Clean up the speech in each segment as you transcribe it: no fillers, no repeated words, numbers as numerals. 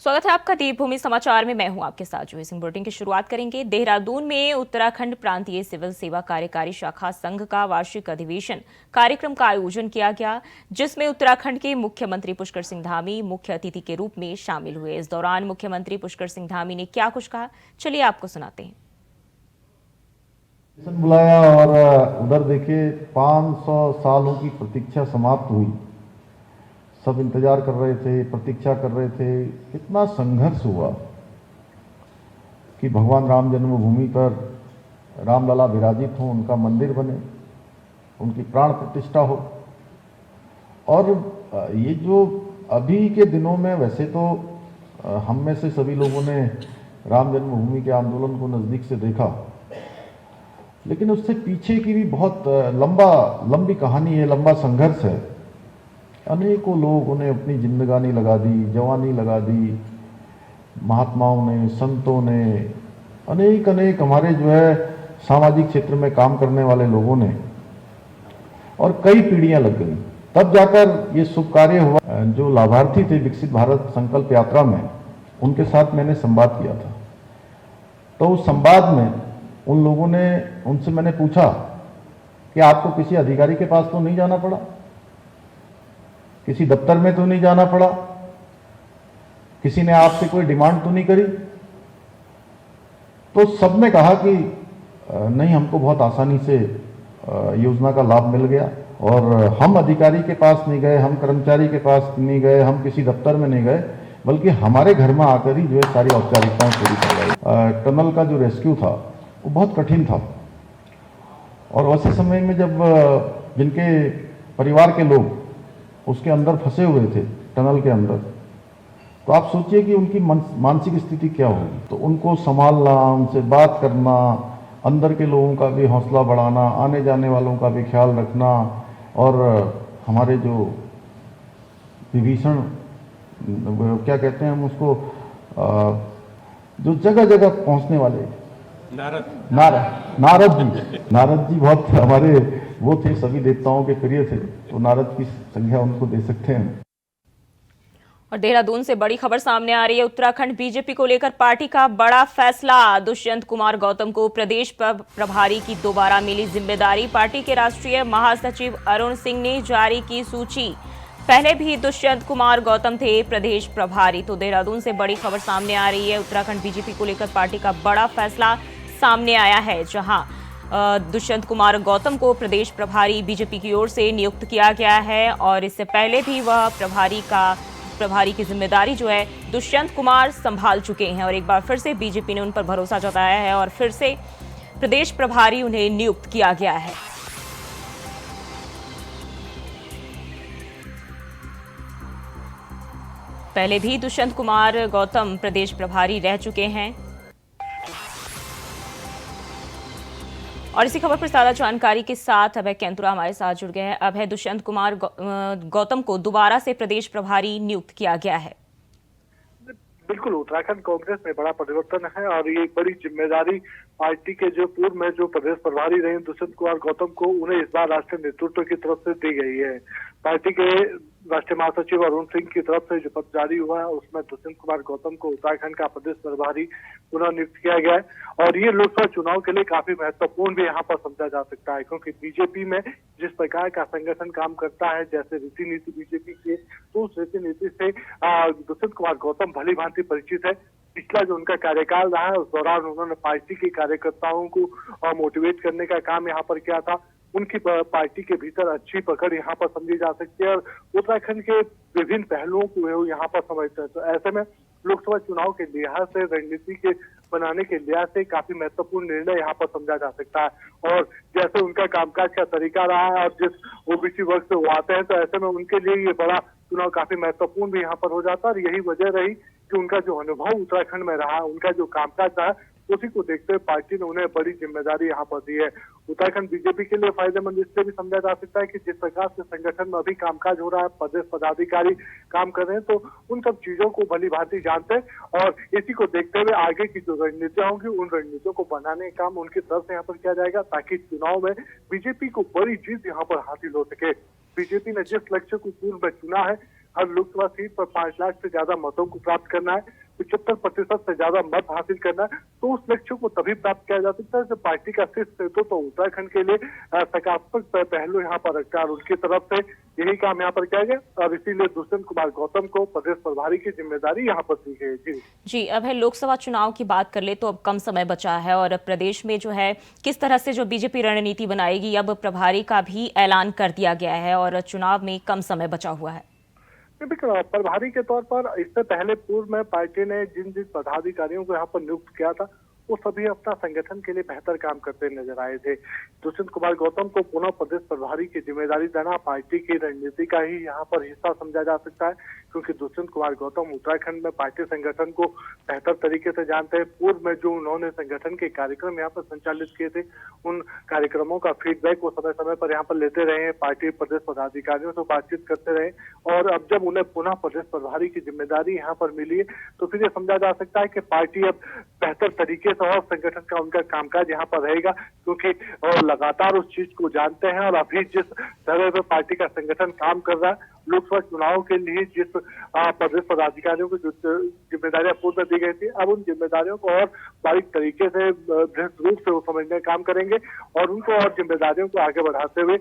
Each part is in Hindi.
स्वागत है आपका देवभूमि समाचार में। मैं हूं आपके साथ जूही सिंह। बुलेटिन की शुरुआत करेंगे। देहरादून में उत्तराखंड प्रांतीय सिविल सेवा कार्यकारी शाखा संघ का वार्षिक अधिवेशन कार्यक्रम का आयोजन किया गया, जिसमें उत्तराखंड के मुख्यमंत्री पुष्कर सिंह धामी मुख्य अतिथि के रूप में शामिल हुए। इस दौरान मुख्यमंत्री पुष्कर सिंह धामी ने क्या कुछ कहा, चलिए आपको सुनाते हैं। बुलाया और उधर देखिए 500 सालों की प्रतीक्षा समाप्त हुई। सब इंतजार कर रहे थे, प्रतीक्षा कर रहे थे। कितना संघर्ष हुआ कि भगवान राम जन्मभूमि पर रामलला विराजित हो, उनका मंदिर बने, उनकी प्राण प्रतिष्ठा हो। और ये जो अभी के दिनों में, वैसे तो हम में से सभी लोगों ने राम जन्मभूमि के आंदोलन को नज़दीक से देखा, लेकिन उससे पीछे की भी बहुत लंबी कहानी है, लंबा संघर्ष है। अनेकों लोगों ने अपनी जिंदगानी लगा दी, जवानी लगा दी, महात्माओं ने, संतों ने, अनेक हमारे जो है सामाजिक क्षेत्र में काम करने वाले लोगों ने, और कई पीढ़ियां लग गई। तब जाकर ये शुभ कार्य हुआ। जो लाभार्थी थे विकसित भारत संकल्प यात्रा में, उनके साथ मैंने संवाद किया था। तो उस संवाद में उन लोगों ने, उनसे मैंने पूछा कि आपको किसी अधिकारी के पास तो नहीं जाना पड़ा, किसी दफ्तर में तो नहीं जाना पड़ा, किसी ने आपसे कोई डिमांड तो नहीं करी? तो सबने कहा कि नहीं, हमको बहुत आसानी से योजना का लाभ मिल गया, और हम अधिकारी के पास नहीं गए, हम कर्मचारी के पास नहीं गए, हम किसी दफ्तर में नहीं गए, बल्कि हमारे घर में आकर ही जो है सारी औपचारिकताएं पूरी कर गई। टनल का जो रेस्क्यू था वो बहुत कठिन था, और वैसे समय में जब जिनके परिवार के लोग उसके अंदर फंसे हुए थे, टनल के अंदर, तो आप सोचिए कि उनकी मानसिक स्थिति क्या होगी। तो उनको संभालना, उनसे बात करना, अंदर के लोगों का भी हौसला बढ़ाना, आने जाने वालों का भी ख्याल रखना, और हमारे जो विभीषण, क्या कहते हैं हम उसको, जो जगह जगह पहुंचने वाले, नारद जी बहुत हमारे वो थे, सभी देवताओं के प्रिय थे, तो नारद की संज्ञा उनको दे सकते हैं। और देहरादून से बड़ी खबर सामने आ रही है। उत्तराखंड बीजेपी को लेकर पार्टी का बड़ा फैसला। दुष्यंत कुमार गौतम को प्रदेश प्रभारी की दोबारा मिली जिम्मेदारी। पार्टी के राष्ट्रीय महासचिव अरुण सिंह ने जारी की सूची। पहले भी दुष्यंत कुमार गौतम थे प्रदेश प्रभारी। तो देहरादून से बड़ी खबर सामने आ रही है। उत्तराखंड बीजेपी को लेकर पार्टी का बड़ा फैसला सामने आया है, जहां दुष्यंत कुमार गौतम को प्रदेश प्रभारी बीजेपी की ओर से नियुक्त किया गया है, और इससे पहले भी वह प्रभारी की जिम्मेदारी जो है दुष्यंत कुमार संभाल चुके हैं, और एक बार फिर से बीजेपी ने उन पर भरोसा जताया है और फिर से प्रदेश प्रभारी उन्हें नियुक्त किया गया है। पहले भी दुष्यंत कुमार गौतम प्रदेश प्रभारी रह चुके हैं। और इसी खबर पर ज्यादा जानकारी के साथ अभय कैंतुरा हमारे साथ जुड़ गए हैं। अभय, दुष्यंत कुमार गौतम को दोबारा से प्रदेश प्रभारी नियुक्त किया गया है। बिल्कुल, उत्तराखंड कांग्रेस में बड़ा परिवर्तन है, और ये एक बड़ी जिम्मेदारी पार्टी के जो पूर्व में जो प्रदेश प्रभारी रहे दुष्यंत कुमार गौतम को, उन्हें इस बार राष्ट्रीय नेतृत्व की तरफ से दी गई है। पार्टी के राष्ट्रीय महासचिव अरुण सिंह की तरफ से जो पत्र जारी हुआ है, उसमें दुष्यंत कुमार गौतम को उत्तराखंड का प्रदेश प्रभारी पुनः नियुक्त किया गया है। और ये लोकसभा चुनाव के लिए काफी महत्वपूर्ण भी यहाँ पर समझा जा सकता है, क्योंकि बीजेपी में जिस प्रकार का संगठन काम करता है, जैसे रीति नीति बीजेपी की, तो उस रीति नीति से दुष्यंत कुमार गौतम भली भांति परिचित है। पिछला जो उनका कार्यकाल रहा है, उस दौरान उन्होंने पार्टी के कार्यकर्ताओं को मोटिवेट करने का काम यहाँ पर किया था। उनकी पार्टी के भीतर अच्छी पकड़ यहाँ पर समझी जा सकती है, और उत्तराखंड के विभिन्न पहलुओं को वो यहाँ पर समझते हैं। तो ऐसे में लोकसभा चुनाव के लिहाज से, रणनीति के बनाने के लिहाज से काफी महत्वपूर्ण निर्णय यहाँ पर समझा जा सकता है। और जैसे उनका कामकाज का तरीका रहा है, और जिस ओबीसी वर्ग से वो आते हैं, तो ऐसे में उनके लिए ये बड़ा चुनाव काफी महत्वपूर्ण भी यहाँ पर हो जाता है। और यही वजह रही कि उनका जो अनुभव उत्तराखंड में रहा, उनका जो कामकाज रहा, उसी को देखते हुए पार्टी ने उन्हें बड़ी जिम्मेदारी यहाँ पर दी है। उत्तराखंड बीजेपी के लिए फायदेमंद इसलिए भी समझा जा सकता है कि जिस प्रकार से संगठन में अभी कामकाज हो रहा है, प्रदेश पदाधिकारी काम कर रहे हैं, तो उन सब चीजों को भली भांति जानते हैं, और इसी को देखते हुए आगे की जो रणनीतियां होंगी, उन रणनीतियों को बनाने का काम उनकी तरफ से यहाँ पर किया जाएगा, ताकि चुनाव में बीजेपी को बड़ी जीत यहाँ पर हासिल हो सके। बीजेपी ने जिस लक्ष्य को पूर्व में चुना है, हर लोकसभा सीट पर 5 लाख से ज्यादा मतों को प्राप्त करना है, 75% से ज्यादा मत हासिल करना है, तो उस लक्ष्य को तभी प्राप्त किया जा सकता है जब पार्टी का शीर्ष नेतृत्व तो उत्तराखंड के लिए सकारात्मक पहलू यहाँ पर रखता है और उनकी तरफ से यही काम यहाँ पर किया गया और इसीलिए दुष्यंत कुमार गौतम को प्रदेश प्रभारी की जिम्मेदारी यहाँ पर दी गई। जी, अब है लोकसभा चुनाव की बात कर ले तो अब कम समय बचा है और प्रदेश में जो है किस तरह से जो बीजेपी रणनीति बनाएगी, अब प्रभारी का भी ऐलान कर दिया गया है और चुनाव में कम समय बचा हुआ है। प्रभारी के तौर पर इससे पहले पूर्व में पार्टी ने जिन जिन पदाधिकारियों को यहाँ पर नियुक्त किया था वो सभी अपना संगठन के लिए बेहतर काम करते नजर आए थे। दुष्यंत कुमार गौतम को पुनः प्रदेश प्रभारी की जिम्मेदारी देना पार्टी की रणनीति का ही यहाँ पर हिस्सा समझा जा सकता है, क्योंकि दुष्यंत कुमार गौतम उत्तराखंड में पार्टी संगठन को बेहतर तरीके से जानते हैं। पूर्व में जो उन्होंने संगठन के कार्यक्रम यहाँ पर संचालित किए थे, उन कार्यक्रमों का फीडबैक वो समय समय पर यहाँ पर लेते रहे हैं, पार्टी प्रदेश पदाधिकारियों से बातचीत करते रहे और अब जब उन्हें पुनः प्रदेश प्रभारी की जिम्मेदारी यहाँ पर मिली है तो फिर ये समझा जा सकता है कि पार्टी अब बेहतर तरीके से और संगठन का उनका कामकाज यहाँ पर रहेगा, क्योंकि लगातार उस चीज को जानते हैं और अभी जिस तरह से पार्टी का संगठन काम कर रहा है, लोकसभा चुनाव के लिए जिस प्रदेश पदाधिकारियों को जिम्मेदारियां पूर्व में दी गई थी, अब उन जिम्मेदारियों को और बारीक तरीके से दृढ़ रूप से वो समझने का काम करेंगे और उनको और जिम्मेदारियों को आगे बढ़ाते हुए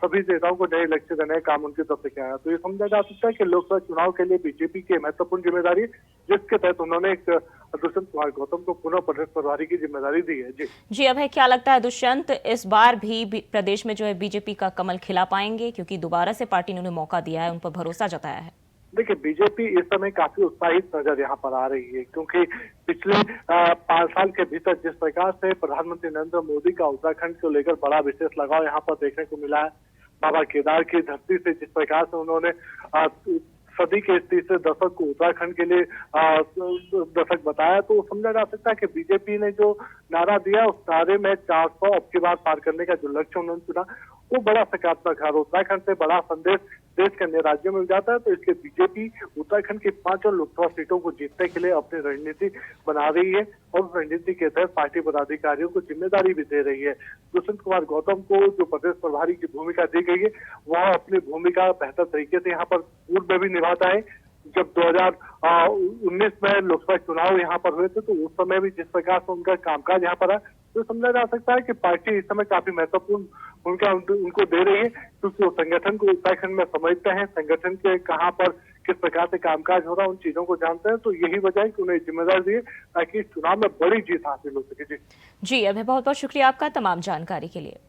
सभी नेताओं को नए लक्ष्य देने का काम उनकी तरफ से किया है। तो ये समझा जा सकता है कि लोकसभा चुनाव के लिए बीजेपी की महत्वपूर्ण जिम्मेदारी, जिसके तहत उन्होंने एक दुष्यंत कुमार गौतम को पुनः प्रदेश प्रभारी की जिम्मेदारी दी है। जी, अब है क्या लगता है दुष्यंत इस बार भी प्रदेश में जो है बीजेपी का कमल खिला पाएंगे, क्योंकि दोबारा से पार्टी ने उन्हें मौका दिया है, उन पर भरोसा जताया है? देखिए, बीजेपी इस समय काफी उत्साहित नजर यहाँ पर आ रही है, क्योंकि पिछले 5 साल के भीतर जिस प्रकार से प्रधानमंत्री नरेंद्र मोदी का उत्तराखंड को लेकर बड़ा विशेष लगाव यहाँ पर देखने को मिला है, बाबा केदार की धरती से जिस प्रकार से उन्होंने सदी के इस तीसरे दशक को उत्तराखंड के लिए दशक बताया, तो समझा जा सकता है कि बीजेपी ने जो नारा दिया उस नारे में 400 अब की बार पार करने का जो लक्ष्य उन्होंने चुना वो बड़ा सकारात्मक है। उत्तराखंड से बड़ा संदेश देश के अन्य राज्यों में जाता है, तो इसलिए बीजेपी उत्तराखंड की 5 लोकसभा सीटों को जीतने के लिए अपनी रणनीति बना रही है और उस रणनीति के तहत पार्टी पदाधिकारियों को जिम्मेदारी भी दे रही है। दुष्यंत कुमार गौतम को जो प्रदेश प्रभारी की भूमिका दी गई है वह अपनी भूमिका बेहतर तरीके से यहाँ पर पूर्व में भी निभाता है। जब 2019 में लोकसभा चुनाव यहाँ पर हुए थे तो उस समय भी जिस प्रकार से उनका कामकाज यहाँ पर है, तो समझा जा सकता है कि पार्टी इस समय काफी महत्वपूर्ण भूमिका उनको दे रही है, क्योंकि वो संगठन को उत्तराखंड में समझते हैं, संगठन के कहाँ पर किस प्रकार से कामकाज हो रहा है उन चीजों को जानते हैं, तो यही वजह है कि उन्हें जिम्मेदारी दी है ताकि इस चुनाव में बड़ी जीत हासिल हो सके। जी, अभी बहुत बहुत शुक्रिया आपका तमाम जानकारी के लिए।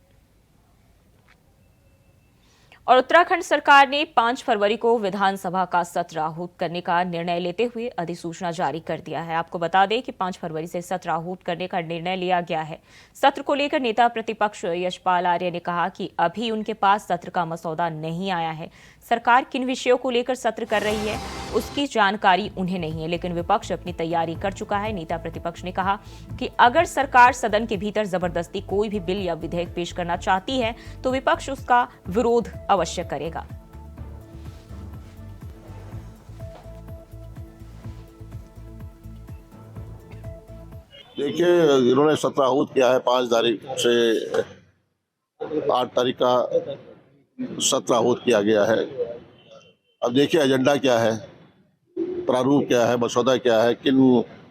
और उत्तराखंड सरकार ने 5 फरवरी को विधानसभा का सत्र आहूत करने का निर्णय लेते हुए अधिसूचना जारी कर दिया है। आपको बता दें कि 5 फरवरी से सत्र आहूत करने का निर्णय लिया गया है। सत्र को लेकर नेता प्रतिपक्ष यशपाल आर्य ने कहा कि अभी उनके पास सत्र का मसौदा नहीं आया है। सरकार किन विषयों को लेकर सत्र कर रही है उसकी जानकारी उन्हें नहीं है, लेकिन विपक्ष अपनी तैयारी कर चुका है। नेता प्रतिपक्ष ने कहा कि अगर सरकार सदन के भीतर जबरदस्ती कोई भी बिल या विधेयक पेश करना चाहती है तो विपक्ष उसका विरोध अवश्य करेगा। देखिए, इन्होंने सत्र आहूत किया है 5 तारीख से 8 तारीख का सत्र आहूत किया गया है। अब देखिए एजेंडा क्या है, प्रारूप क्या है, मसौदा क्या है, किन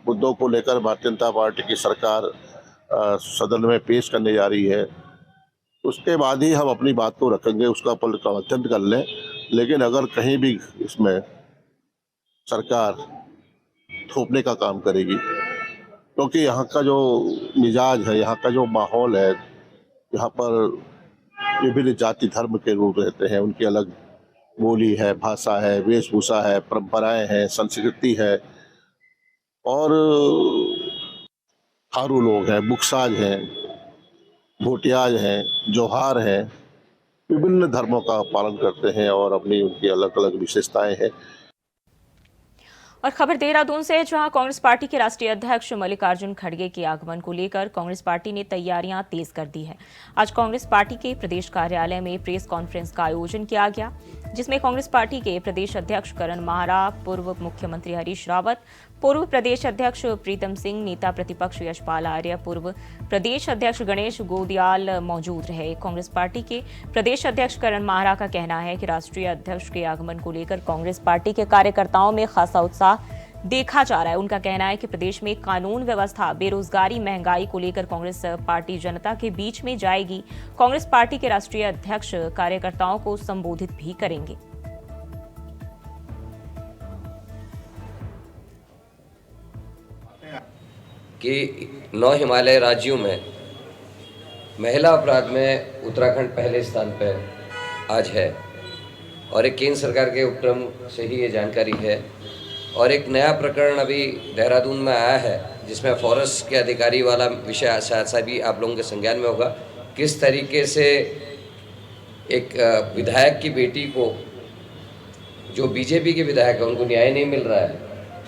मुद्दों को लेकर भारतीय जनता पार्टी की सरकार सदन में पेश करने जा रही है, उसके बाद ही हम अपनी बात को रखेंगे, उसका पल का अध्ययन कर लें। लेकिन अगर कहीं भी इसमें सरकार थोपने का काम करेगी, क्योंकि यहाँ का जो मिजाज है, यहाँ का जो माहौल है, यहाँ पर विभिन्न जाति धर्म के लोग रहते हैं, उनकी अलग बोली है, भाषा है, वेशभूषा है, परंपराएं हैं, संस्कृति है, और थारू लोग हैं, बुक्साज हैं, भोटियाज हैं, जोहार हैं, विभिन्न धर्मों का पालन करते हैं और अपनी उनकी अलग अलग विशेषताएं हैं। और खबर देहरादून से है, जहां कांग्रेस पार्टी के राष्ट्रीय अध्यक्ष मल्लिकार्जुन खड़गे के आगमन को लेकर कांग्रेस पार्टी ने तैयारियां तेज कर दी है। आज कांग्रेस पार्टी के प्रदेश कार्यालय में प्रेस कॉन्फ्रेंस का आयोजन किया गया, जिसमें कांग्रेस पार्टी के प्रदेश अध्यक्ष करण माहरा, पूर्व मुख्यमंत्री हरीश रावत, पूर्व प्रदेश अध्यक्ष प्रीतम सिंह, नेता प्रतिपक्ष यशपाल आर्य, पूर्व प्रदेश अध्यक्ष गणेश गोदियाल मौजूद रहे। कांग्रेस पार्टी के प्रदेश अध्यक्ष करण माहरा का कहना है कि राष्ट्रीय अध्यक्ष के आगमन को लेकर कांग्रेस पार्टी के कार्यकर्ताओं में खासा उत्साह देखा जा रहा है। उनका कहना है कि प्रदेश में कानून व्यवस्था, बेरोजगारी, महंगाई को लेकर कांग्रेस पार्टी जनता के बीच में जाएगी। कांग्रेस पार्टी के राष्ट्रीय अध्यक्ष कार्यकर्ताओं को संबोधित भी करेंगे। कि 9 हिमालय राज्यों में महिला अपराध में उत्तराखंड पहले स्थान पर आज है और एक केंद्र सरकार के उपक्रम से ही ये जानकारी है। और एक नया प्रकरण अभी देहरादून में आया है, जिसमें फॉरेस्ट के अधिकारी वाला विषय शायद भी आप लोगों के संज्ञान में होगा। किस तरीके से एक विधायक की बेटी को, जो बीजेपी के विधायक है, उनको न्याय नहीं मिल रहा है,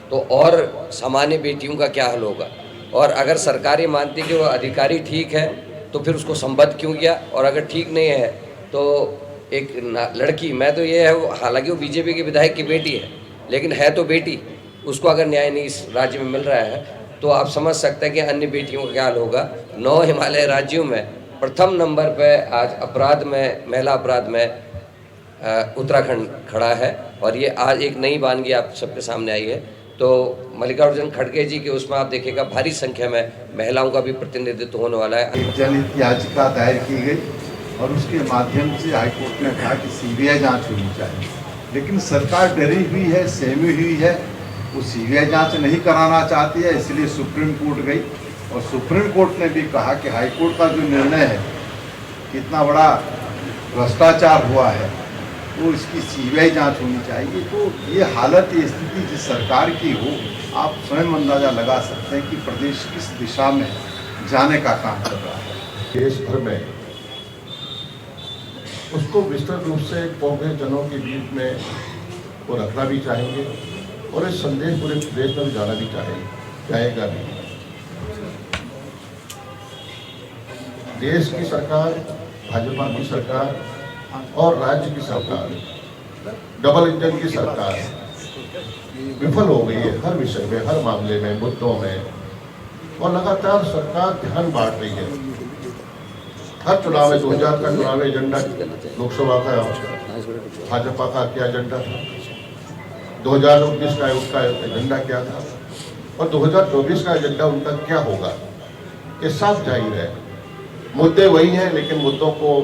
तो और सामान्य बेटियों का क्या हल होगा। और अगर सरकार ये मानती कि वो अधिकारी ठीक है तो फिर उसको संबद्ध क्यों किया, और अगर ठीक नहीं है तो एक लड़की, मैं तो ये है, हालांकि वो बीजेपी के विधायक की बेटी है, लेकिन है तो बेटी, उसको अगर न्याय नहीं इस राज्य में मिल रहा है तो आप समझ सकते हैं कि अन्य बेटियों का क्या हाल होगा। 9 हिमालय राज्यों में प्रथम नंबर पर आज अपराध में, महिला अपराध में उत्तराखंड खड़ा है और ये आज एक नई वानगी आप सबके सामने आई है। तो मल्लिकार्जुन खड़गे जी के उसमें आप देखिएगा भारी संख्या में महिलाओं का भी प्रतिनिधित्व होने वाला है। एक जनहित याचिका दायर की गई और उसके माध्यम से हाईकोर्ट ने कहा कि सीबीआई जांच होनी चाहिए, लेकिन सरकार डरी हुई है, सहमी हुई है, वो सीबीआई जांच नहीं कराना चाहती है, इसलिए सुप्रीम कोर्ट गई और सुप्रीम कोर्ट ने भी कहा कि हाईकोर्ट का जो निर्णय है, कितना बड़ा भ्रष्टाचार हुआ है, तो इसकी सीबीआई जांच होनी चाहिए। तो ये हालत, ये स्थिति जिस सरकार की हो, आप स्वयं अंदाजा लगा सकते हैं कि प्रदेश किस दिशा में जाने का काम कर रहा है। देश भर में उसको विस्तृत रूप से कांग्रेस जनों के बीच में वो रखना भी चाहेंगे और इस संदेश पूरे प्रदेश में जाना भी चाहेगा भी। देश की सरकार, भाजपा की सरकार और राज्य की सरकार, डबल इंजन की सरकार विफल हो गई है हर विषय में, हर मामले में, मुद्दों में, और लगातार सरकार ध्यान बांट रही है। हर चुनाव में 2000 का चुनावी एजेंडा लोकसभा का भाजपा का क्या एजेंडा था, 2019 का उसका एजेंडा क्या था और 2024 का एजेंडा उनका क्या होगा, ये साफ जाहिर है। मुद्दे वही हैं, लेकिन मुद्दों को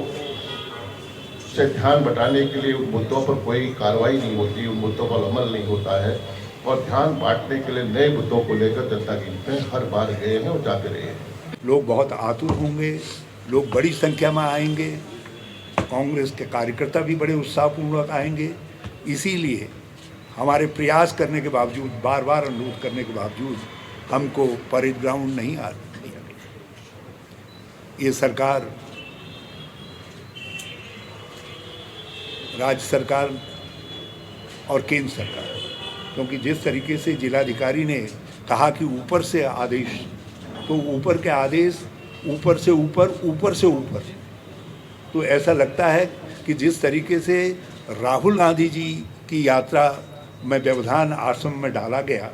से ध्यान बटाने के लिए उन मुद्दों पर कोई कार्रवाई नहीं होती, उन मुद्दों पर अमल नहीं होता है और ध्यान बांटने के लिए नए मुद्दों को लेकर जनता के बीच में हर बार गए हैं और जाते रहे हैं। लोग बहुत आतुर होंगे, लोग बड़ी संख्या में आएंगे, कांग्रेस के कार्यकर्ता भी बड़े उत्साहपूर्वक आएंगे। इसीलिए हमारे प्रयास करने के बावजूद, बार बार अनुरोध करने के बावजूद हमको परेड ग्राउंड नहीं आ रही। ये सरकार, राज्य सरकार और केंद्र सरकार, क्योंकि जिस तरीके से जिलाधिकारी ने कहा कि ऊपर से आदेश, तो ऊपर के आदेश ऊपर से ऊपर, ऊपर से ऊपर, तो ऐसा लगता है कि जिस तरीके से राहुल गांधी जी की यात्रा में व्यवधान आश्रम में डाला गया,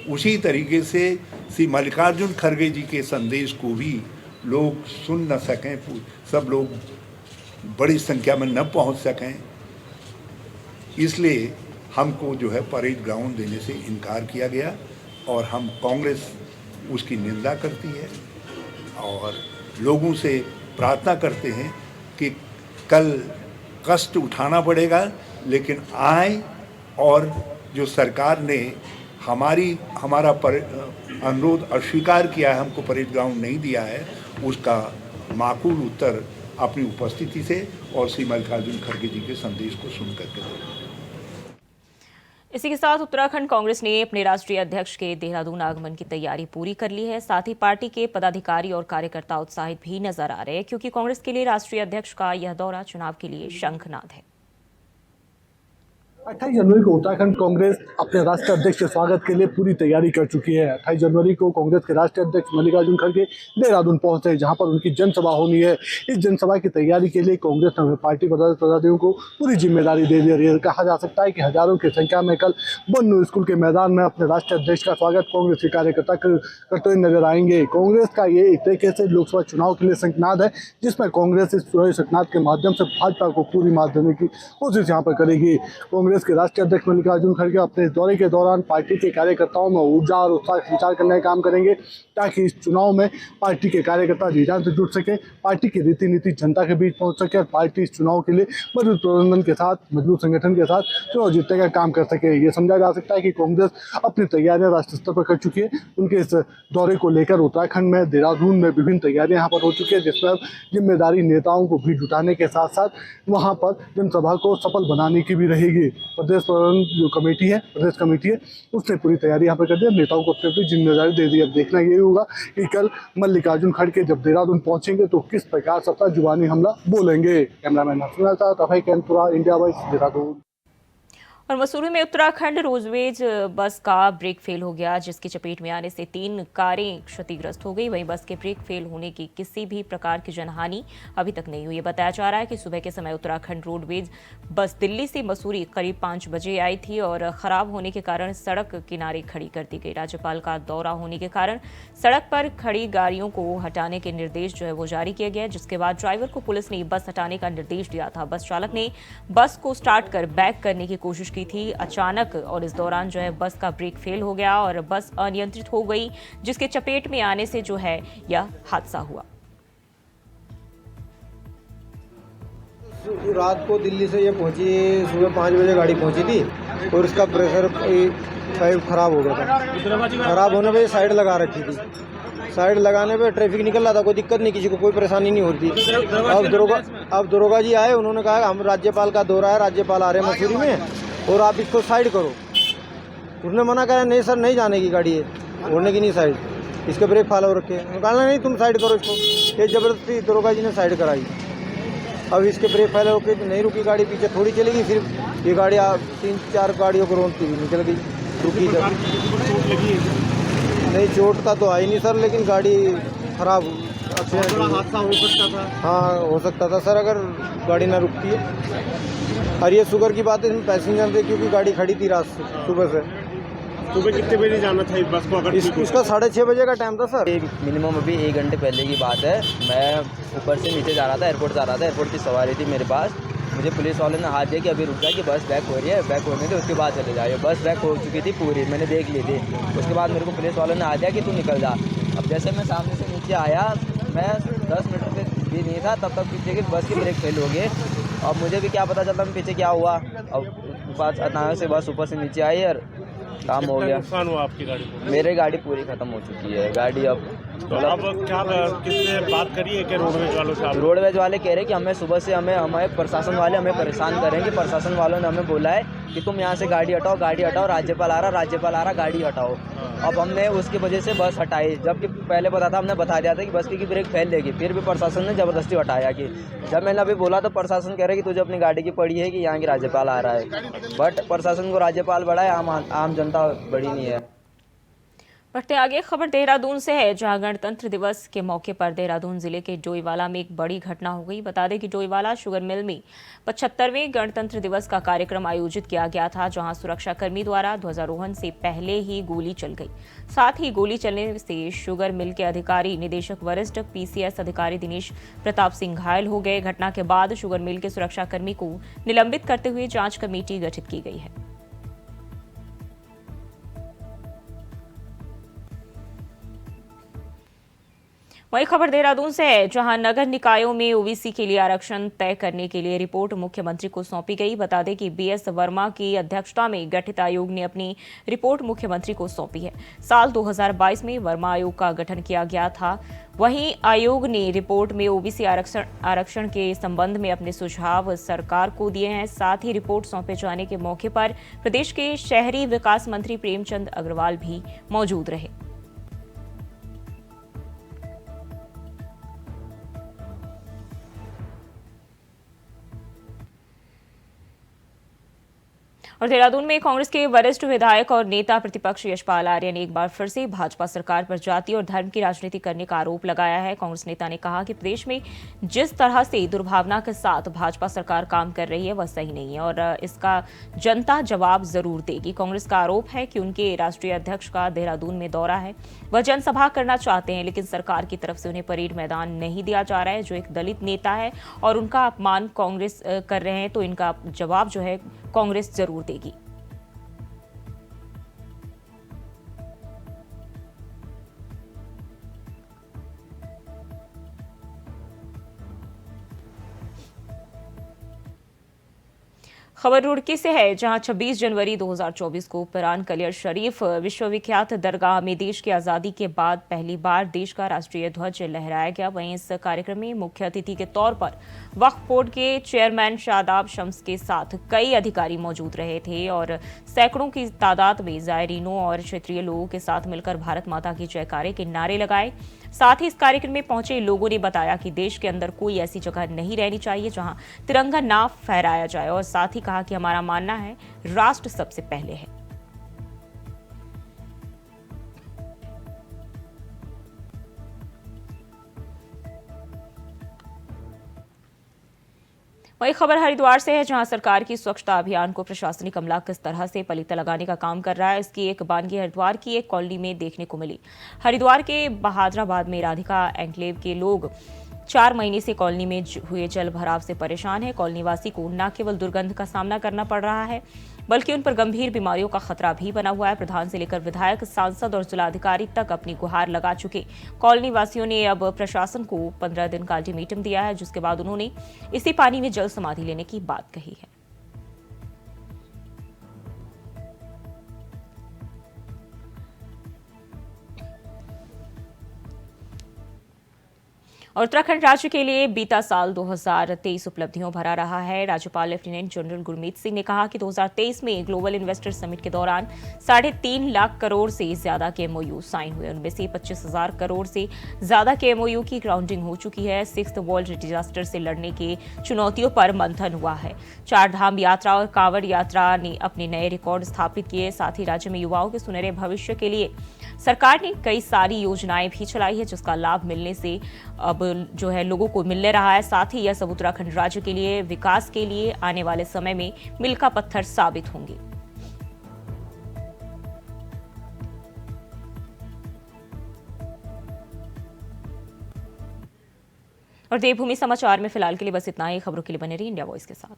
उसी तरीके से श्री मल्लिकार्जुन खड़गे जी के संदेश को भी लोग सुन न सकें, सब लोग बड़ी संख्या में न पहुंच सकें, इसलिए हमको जो है परेड ग्राउंड देने से इनकार किया गया और हम, कांग्रेस उसकी निंदा करती है और लोगों से प्रार्थना करते हैं कि कल कष्ट उठाना पड़ेगा, लेकिन आए और जो सरकार ने हमारा अनुरोध अस्वीकार किया है, हमको परेड ग्राउंड नहीं दिया है, उसका माकूल उत्तर अपनी उपस्थिति से और श्री मल्लिकार्जुन खड़गे जी के संदेश को सुन करके दें। इसी के साथ उत्तराखंड कांग्रेस ने अपने राष्ट्रीय अध्यक्ष के देहरादून आगमन की तैयारी पूरी कर ली है। साथ ही पार्टी के पदाधिकारी और कार्यकर्ता उत्साहित भी नजर आ रहे हैं, क्योंकि कांग्रेस के लिए राष्ट्रीय अध्यक्ष का यह दौरा चुनाव के लिए शंखनाद है। 28 जनवरी को उत्तराखंड कांग्रेस अपने राष्ट्रीय अध्यक्ष के स्वागत के लिए पूरी तैयारी कर चुकी है। 28 जनवरी को कांग्रेस के राष्ट्रीय अध्यक्ष मल्लिकार्जुन खड़गे देहरादून पहुंचे, जहां पर उनकी जनसभा होनी है। इस जनसभा की तैयारी के लिए कांग्रेस ने पार्टी पदाधिकारियों को पूरी जिम्मेदारी दे दी है। कहा जा सकता है कि हजारों की संख्या में कल बन्नू स्कूल के मैदान में अपने राष्ट्रीय अध्यक्ष का स्वागत कांग्रेस के कार्यकर्ता करते हुए नजर आएंगे। कांग्रेस का ये एक तरीके से लोकसभा चुनाव के लिए शंखनाद है, जिसमें कांग्रेस इस चुनावी शंखनाद के माध्यम से भाजपा को पूरी मात देने की कोशिश यहाँ पर करेगी। कांग्रेस के राष्ट्रीय अध्यक्ष मल्लिकार्जुन खड़गे अपने इस दौरे के दौरान पार्टी के कार्यकर्ताओं में ऊर्जा और उत्साह संचार करने का काम करेंगे, ताकि इस चुनाव में पार्टी के कार्यकर्ता जी जान से जुड़ सके, पार्टी की रीति नीति जनता के बीच पहुंच सके और पार्टी इस चुनाव के लिए मजबूत प्रबंधन के साथ, मजबूत संगठन के साथ चुनाव जीतने का काम कर सके। ये समझा जा सकता है कि कांग्रेस अपनी तैयारियां राष्ट्रीय स्तर पर कर चुकी है। उनके इस दौरे को लेकर उत्तराखंड में, देहरादून में विभिन्न तैयारियां यहाँ पर हो चुकी है, जिसमें जिम्मेदारी नेताओं को भी जुटाने के साथ साथ वहाँ पर जनसभा को सफल बनाने की भी रहेगी। प्रदेश जो कमेटी है, प्रदेश कमेटी है, उसने पूरी तैयारी यहाँ पर कर दी है, नेताओं को अपनी अपनी जिम्मेदारी दे दी। अब देखना यही होगा कि कल मल्लिकार्जुन खड़गे जब देहरादून पहुंचेंगे तो किस प्रकार सत्ता जुबानी हमला बोलेंगे। कैमरामैन हसन के साथ अभय कैनपुरा, इंडिया वॉइस, देहरादून। और मसूरी में उत्तराखंड रोडवेज बस का ब्रेक फेल हो गया, जिसकी चपेट में आने से 3 कारें क्षतिग्रस्त हो गई। वहीं बस के ब्रेक फेल होने की किसी भी प्रकार की जनहानि अभी तक नहीं हुई। बताया जा रहा है कि सुबह के समय उत्तराखंड रोडवेज बस दिल्ली से मसूरी करीब 5 बजे आई थी और खराब होने के कारण सड़क किनारे खड़ी कर दी गई। राज्यपाल का दौरा होने के कारण सड़क पर खड़ी गाड़ियों को हटाने के निर्देश वो जारी किए गए, जिसके बाद ड्राइवर को पुलिस ने बस हटाने का निर्देश दिया था। बस चालक ने बस को स्टार्ट कर बैक करने की कोशिश की थी अचानक, और इस दौरान बस का ब्रेक फेल हो गया और बस अनियंत्रित हो गई, जिसके चपेट में आने से यह हादसा हुआ। रात को दिल्ली से ये पहुंची, सुबह 5 बजे गाड़ी पहुंची थी और उसका प्रेशर पाइप खराब हो गया था। खराब होने पे साइड लगा रखी थी। साइड लगाने पे ट्रैफिक निकल रहा था, कोई दिक्कत नहीं, किसी को कोई परेशानी नहीं होती। अब दरोगा जी आए, उन्होंने कहा हम राज्यपाल का दौरा है, राज्यपाल आ रहे हैं मसूरी में और आप इसको साइड करो। उसने मना करा, नहीं सर नहीं जाने की गाड़ी है, होने की नहीं साइड, इसके ब्रेक फॉलो रखे। कहा नहीं तुम साइड करो इसको। ये जबरदस्ती दरोगा जी ने साइड कराई। अब इसके ब्रेक फैले होके नहीं रुकी गाड़ी, पीछे थोड़ी चलेगी, फिर ये गाड़ी 3-4 गाड़ियों को रोकती हुई निकल गई, रुकी जब। नहीं चोट का तो आई नहीं सर, लेकिन गाड़ी खराब, हादसा हो सकता था। हाँ हो सकता था सर, अगर गाड़ी ना रुकती है। और ये शुगर की बात है, इसमें पैसेंजर थे क्योंकि गाड़ी खड़ी थी रात से, सुबह से। सुबह कितने बजे जाना था इस बस को? अगर इसका 6:30 बजे का टाइम था सर। मिनिमम अभी 1 घंटे पहले की बात है। मैं ऊपर से नीचे जा रहा था, एयरपोर्ट जा रहा था, एयरपोर्ट की सवारी थी मेरे पास। मुझे पुलिस वाले ने हाथ दिया कि अभी रुक जाए, कि बस बैक हो रही है, बैक होने के उसके बाद चले जाइए। बस बैक हो चुकी थी पूरी, मैंने देख ली थी। उसके बाद मेरे को पुलिस वालों ने हाथ दिया कि तू निकल जा। अब जैसे मैं सामने से नीचे आया, मैं 10 मीटर पे भी नहीं था, तब तक पीछे की बस की ब्रेक फेल हो गए। अब मुझे भी क्या पता चलता मैं पीछे क्या हुआ। अब अचानक से बस ऊपर से नीचे आई और काम हो गया। नुकसान हुआ आपकी गाड़ी को? मेरी गाड़ी पूरी खत्म हो चुकी है। गाड़ी अब अब क्या किसने बात करी है कि रोडवेज वालों से? रोडवेज वाले कह रहे हैं कि हमें सुबह से हमारे प्रशासन वाले हमें परेशान करेंगे। प्रशासन वालों ने हमें बोला है कि तुम यहाँ से गाड़ी हटाओ, राज्यपाल आ रहा, गाड़ी हटाओ। अब हमने उसकी वजह से बस हटाई, जबकि पहले पता था, हमने बता दिया था कि बस की ब्रेक फेल देगी, फिर भी प्रशासन ने ज़बरदस्ती हटाया। कि जब मैंने अभी बोला तो प्रशासन कह रहे कि तुझे अपनी गाड़ी की पड़ी है कि यहाँ की राज्यपाल आ रहा है, बट प्रशासन को राज्यपाल बड़ा है, आम जनता बड़ी नहीं है। बढ़ते आगे खबर देहरादून से है, जहां गणतंत्र दिवस के मौके पर देहरादून जिले के डोईवाला में एक बड़ी घटना हो गई। बता दें कि डोईवाला शुगर मिल में 75वें गणतंत्र दिवस का कार्यक्रम आयोजित किया गया था, जहां सुरक्षाकर्मी द्वारा ध्वजारोहण से पहले ही गोली चल गई। साथ ही गोली चलने से शुगर मिल के अधिकारी निदेशक वरिष्ठ PCS अधिकारी दिनेश प्रताप सिंह घायल हो गए। घटना के बाद शुगर मिल के सुरक्षाकर्मी को निलंबित करते हुए जांच कमेटी गठित की गई है। वही खबर देहरादून से है, जहां नगर निकायों में OBC के लिए आरक्षण तय करने के लिए रिपोर्ट मुख्यमंत्री को सौंपी गई। बता दें कि BS वर्मा की अध्यक्षता में गठित आयोग ने अपनी रिपोर्ट मुख्यमंत्री को सौंपी है। साल 2022 में वर्मा आयोग का गठन किया गया था। वहीं आयोग ने रिपोर्ट में OBC आरक्षण के संबंध में अपने सुझाव सरकार को दिए हैं। साथ ही रिपोर्ट सौंपे जाने के मौके पर प्रदेश के शहरी विकास मंत्री प्रेमचंद अग्रवाल भी मौजूद रहे। और देहरादून में कांग्रेस के वरिष्ठ विधायक और नेता प्रतिपक्ष यशपाल आर्य ने एक बार फिर से भाजपा सरकार पर जाति और धर्म की राजनीति करने का आरोप लगाया है। कांग्रेस नेता ने कहा कि प्रदेश में जिस तरह से दुर्भावना के साथ भाजपा सरकार काम कर रही है वह सही नहीं है और इसका जनता जवाब जरूर देगी। कांग्रेस का आरोप है कि उनके राष्ट्रीय अध्यक्ष का देहरादून में दौरा है, वह जनसभा करना चाहते हैं लेकिन सरकार की तरफ से उन्हें परेड मैदान नहीं दिया जा रहा है। जो एक दलित नेता है और उनका अपमान कांग्रेस कर रहे हैं तो इनका जवाब जो है कांग्रेस जरूर देगी। खबर रुड़की से है, जहां 26 जनवरी 2024 को परान कलियर शरीफ विश्वविख्यात दरगाह में देश की आज़ादी के बाद पहली बार देश का राष्ट्रीय ध्वज लहराया गया। वहीं इस कार्यक्रम में मुख्य अतिथि के तौर पर वक्फ बोर्ड के चेयरमैन शादाब शम्स के साथ कई अधिकारी मौजूद रहे थे और सैकड़ों की तादाद में जायरीनों और क्षेत्रीय लोगों के साथ मिलकर भारत माता की जयकारे के नारे लगाए। साथ ही इस कार्यक्रम में पहुंचे लोगों ने बताया कि देश के अंदर कोई ऐसी जगह नहीं रहनी चाहिए जहां तिरंगा ना फहराया जाए और साथ ही कहा कि हमारा मानना है राष्ट्र सबसे पहले है। वही खबर हरिद्वार से है, जहां सरकार की स्वच्छता अभियान को प्रशासनिक अमला किस तरह से पलीता लगाने का काम कर रहा है, इसकी एक बानगी हरिद्वार की एक कॉलोनी में देखने को मिली। हरिद्वार के बहादुराबाद में राधिका एन्क्लेव के लोग 4 महीने से कॉलोनी में हुए जल भराव से परेशान है। कॉलोनी वासी को न केवल दुर्गंध का सामना करना पड़ रहा है बल्कि उन पर गंभीर बीमारियों का खतरा भी बना हुआ है। प्रधान से लेकर विधायक, सांसद और जिलाधिकारी तक अपनी गुहार लगा चुके कॉलोनी वासियों ने अब प्रशासन को 15 दिन का अल्टीमेटम दिया है, जिसके बाद उन्होंने इसी पानी में जल समाधि लेने की बात कही है। और उत्तराखंड राज्य के लिए बीता साल 2023 उपलब्धियों भरा रहा है। राज्यपाल लेफ्टिनेंट जनरल गुरमीत सिंह ने कहा कि 2023 में ग्लोबल इन्वेस्टर समिट के दौरान 3.5 लाख करोड़ से ज्यादा के एमओयू साइन हुए। उनमें से 25,000 करोड़ से ज्यादा के एमओयू की ग्राउंडिंग हो चुकी है। 6th वर्ल्ड डिजास्टर से लड़ने के चुनौतियों पर मंथन हुआ है। 4 धाम यात्रा और कांवड़ यात्रा ने अपने नए रिकॉर्ड स्थापित किए। साथ ही राज्य में युवाओं के सुनहरे भविष्य के लिए सरकार ने कई सारी योजनाएं भी चलाई है, जिसका लाभ मिलने से अब जो है लोगों को मिलने रहा है। साथ ही यह सब उत्तराखंड राज्य के लिए विकास के लिए आने वाले समय में मील का पत्थर साबित होंगे। और देवभूमि समाचार में फिलहाल के लिए बस इतना ही। खबरों के लिए बने रहिए इंडिया वॉइस के साथ।